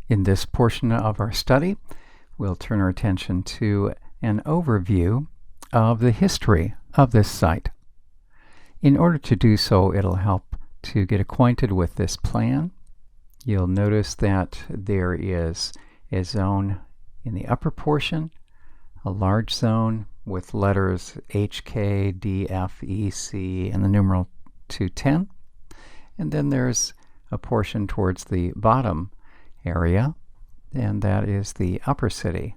In this portion of our study, we'll turn our attention to an overview of the history of this site. In order to do so, it'll help to get acquainted with this plan. You'll notice that there is a zone in the upper portion, a large zone with letters H, K, D, F, E, C, and the numeral 210. And then there's a portion towards the bottom area, and that is the upper city.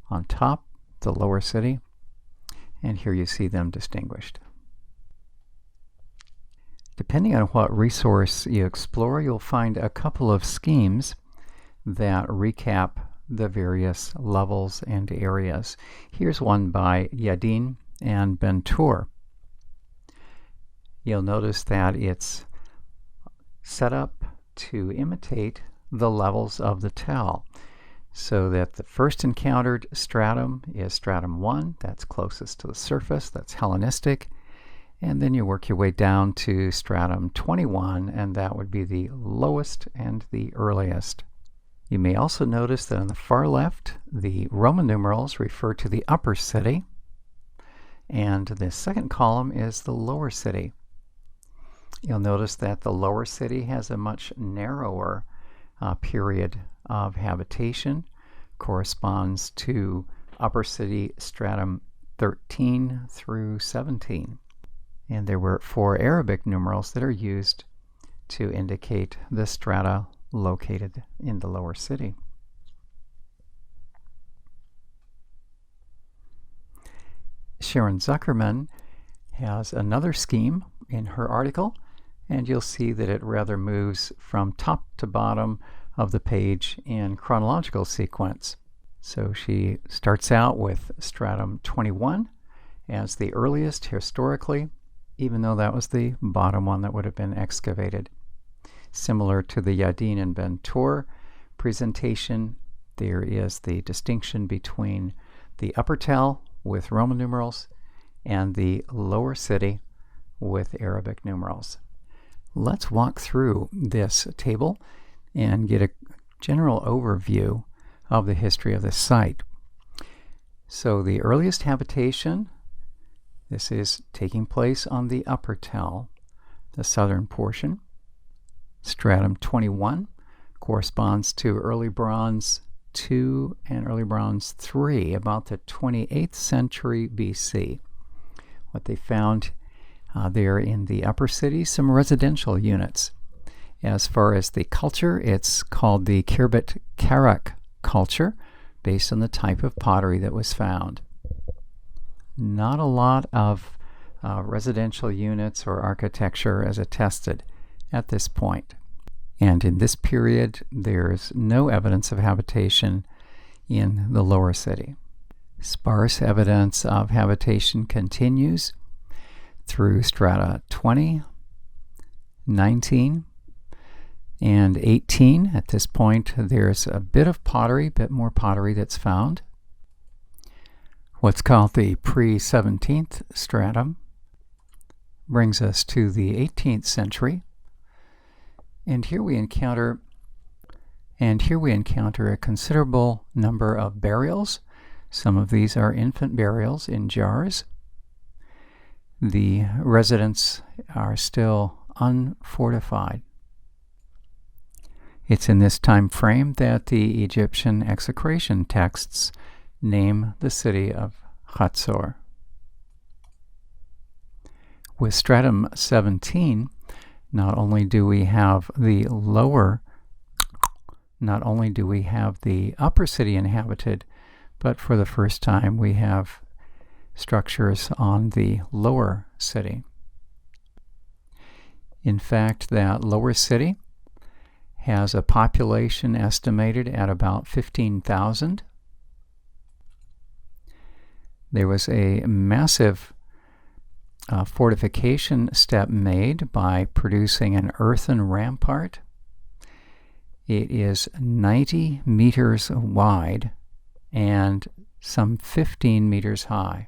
On top, the lower city, and here you see them distinguished. Depending on what resource you explore, you'll find a couple of schemes that recap the various levels and areas. Here's one by Yadin and Bentour. You'll notice that it's set up to imitate the levels of the tell, so that the first encountered stratum is stratum 1, that's closest to the surface, that's Hellenistic, and then you work your way down to stratum 21, and that would be the lowest and the earliest. You may also notice that on the far left, the Roman numerals refer to the upper city, and the second column is the lower city. You'll notice that the lower city has a much narrower period of habitation, corresponds to upper city stratum 13 through 17. And there were 4 Arabic numerals that are used to indicate the strata located in the lower city. Sharon Zuckerman has another scheme in her article, and you'll see that it rather moves from top to bottom of the page in chronological sequence. So she starts out with stratum 21 as the earliest historically, even though that was the bottom one that would have been excavated. Similar to the Yadin and Bentour presentation, there is the distinction between the upper tell with Roman numerals and the lower city with Arabic numerals. Let's walk through this table and get a general overview of the history of this site. So the earliest habitation, this is taking place on the upper tell, the southern portion. Stratum 21 corresponds to early Bronze 2 and early Bronze 3, about the 28th century BC. What they found there in the upper city, some residential units. As far as the culture, it's called the Khirbet Karak culture, based on the type of pottery that was found. Not a lot of residential units or architecture as attested at this point. And in this period, there's no evidence of habitation in the lower city. Sparse evidence of habitation continues through strata 20, 19, and 18. At this point, there's a bit more pottery that's found. What's called the pre-17th stratum brings us to the 18th century. And here we encounter a considerable number of burials. Some of these are infant burials in jars. The residents are still unfortified. It's in this time frame that the Egyptian execration texts name the city of Hazor. With stratum 17, not only do we have the upper city inhabited, but for the first time we have structures on the lower city. In fact, that lower city has a population estimated at about 15,000. There was a massive fortification step made by producing an earthen rampart. It is 90 meters wide and some 15 meters high.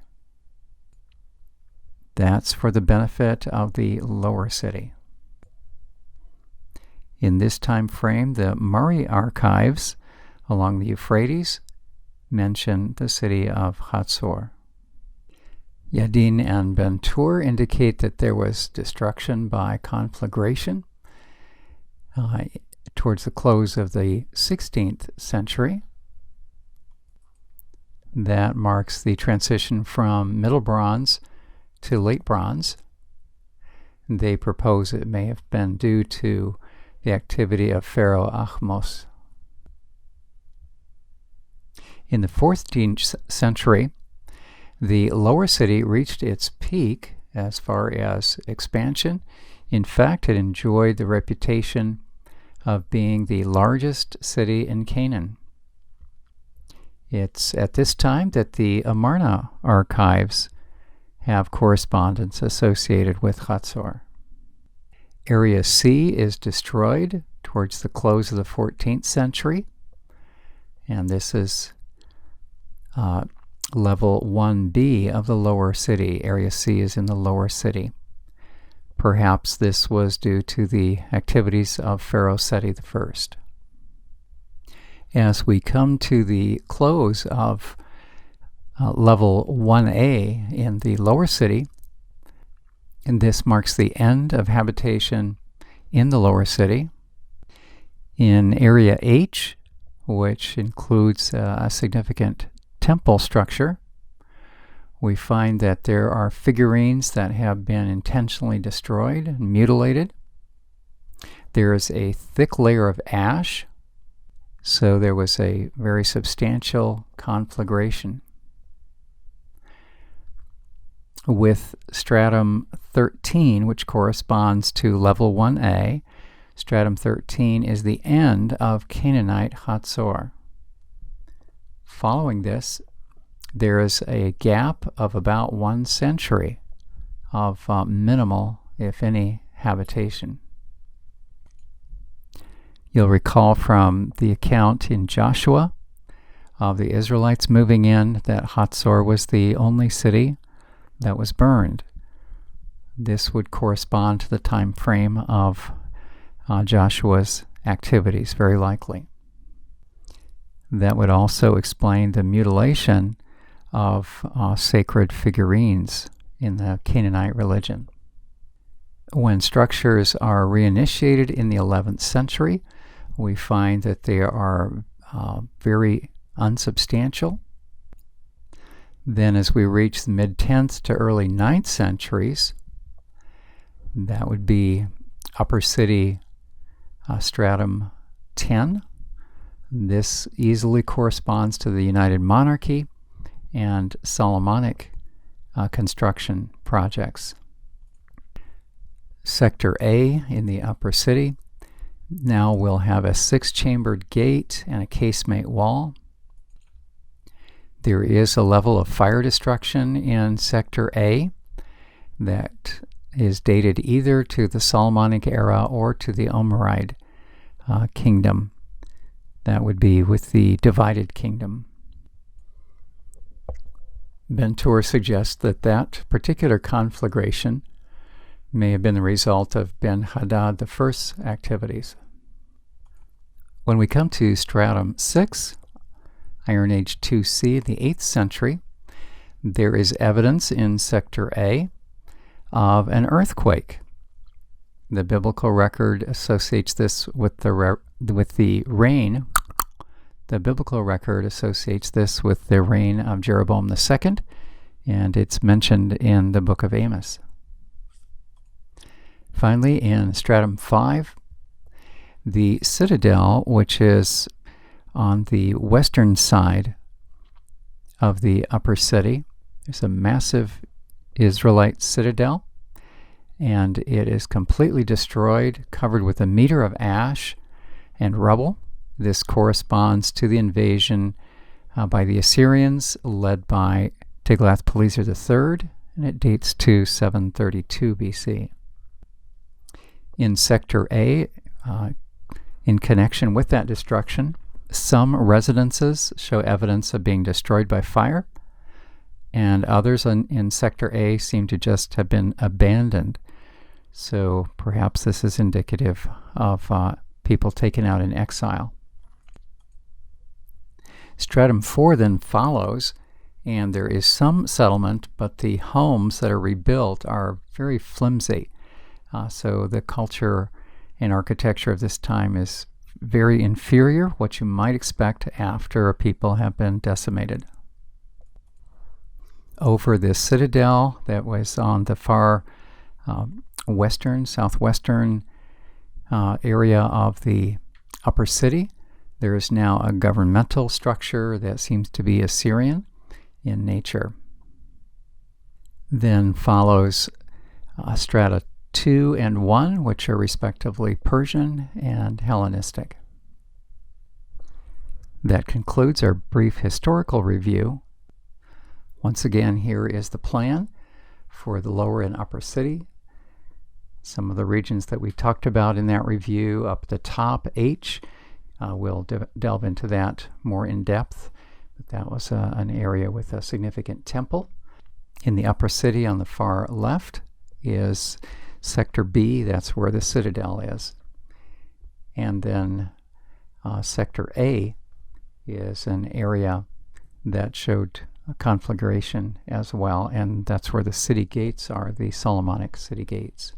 That's for the benefit of the lower city. In this time frame, the Murray archives along the Euphrates mention the city of Hazor. Yadin and Ben-Tur indicate that there was destruction by conflagration towards the close of the 16th century. That marks the transition from Middle Bronze to Late Bronze. They propose it may have been due to the activity of Pharaoh Ahmose. In the 14th century, the lower city reached its peak as far as expansion. In fact, it enjoyed the reputation of being the largest city in Canaan. It's at this time that the Amarna archives have correspondence associated with Hazor. Area C is destroyed towards the close of the 14th century, and this is level 1B of the lower city. Area C is in the lower city. Perhaps this was due to the activities of Pharaoh Seti I. As we come to the close of level 1A in the lower city, and this marks the end of habitation in the lower city. In Area H, which includes a significant temple structure, we find that there are figurines that have been intentionally destroyed and mutilated. There is a thick layer of ash, so there was a very substantial conflagration. With stratum 13, which corresponds to level 1A, stratum 13 is the end of Canaanite Hazor. Following this, there is a gap of about 1 century of minimal, if any, habitation. You'll recall from the account in Joshua of the Israelites moving in that Hazor was the only city that was burned. This would correspond to the time frame of Joshua's activities, very likely. That would also explain the mutilation of sacred figurines in the Canaanite religion. When structures are reinitiated in the 11th century, we find that they are very unsubstantial. Then as we reach the mid-10th to early 9th centuries, that would be Upper City stratum 10. This easily corresponds to the United Monarchy and Solomonic construction projects. Sector A in the Upper City now will have a 6-chambered gate and a casemate wall. There is a level of fire destruction in Sector A that is dated either to the Solomonic era or to the Omeride kingdom. That would be with the divided kingdom. Ben-Tur suggests that that particular conflagration may have been the result of Ben-Hadad I's activities. When we come to stratum 6, Iron Age 2C in the 8th century, there is evidence in Sector A of an earthquake. The biblical record associates this with the reign. The biblical record associates this with the reign of Jeroboam II, and it's mentioned in the book of Amos. Finally, in stratum 5, the citadel, which is on the western side of the upper city, there's a massive Israelite citadel, and it is completely destroyed, covered with a meter of ash and rubble. This corresponds to the invasion by the Assyrians, led by Tiglath-Pileser III, and it dates to 732 BC. In Sector A, in connection with that destruction, some residences show evidence of being destroyed by fire, and others in Sector A seem to just have been abandoned. So perhaps this is indicative of people taken out in exile. Stratum 4 then follows, and there is some settlement, but the homes that are rebuilt are very flimsy. So the culture and architecture of this time is very inferior, what you might expect after a people have been decimated. Over this citadel that was on the far southwestern area of the upper city, there is now a governmental structure that seems to be Assyrian in nature. Then follows strata 2 and 1, which are respectively Persian and Hellenistic. That concludes our brief historical review. Once again, here is the plan for the lower and upper city. Some of the regions that we talked about in that review up at the top, H, we'll delve into that more in depth. But that was an area with a significant temple. In the upper city on the far left is Sector B, that's where the citadel is. And then Sector A is an area that showed a conflagration as well, and that's where the city gates are, the Solomonic city gates.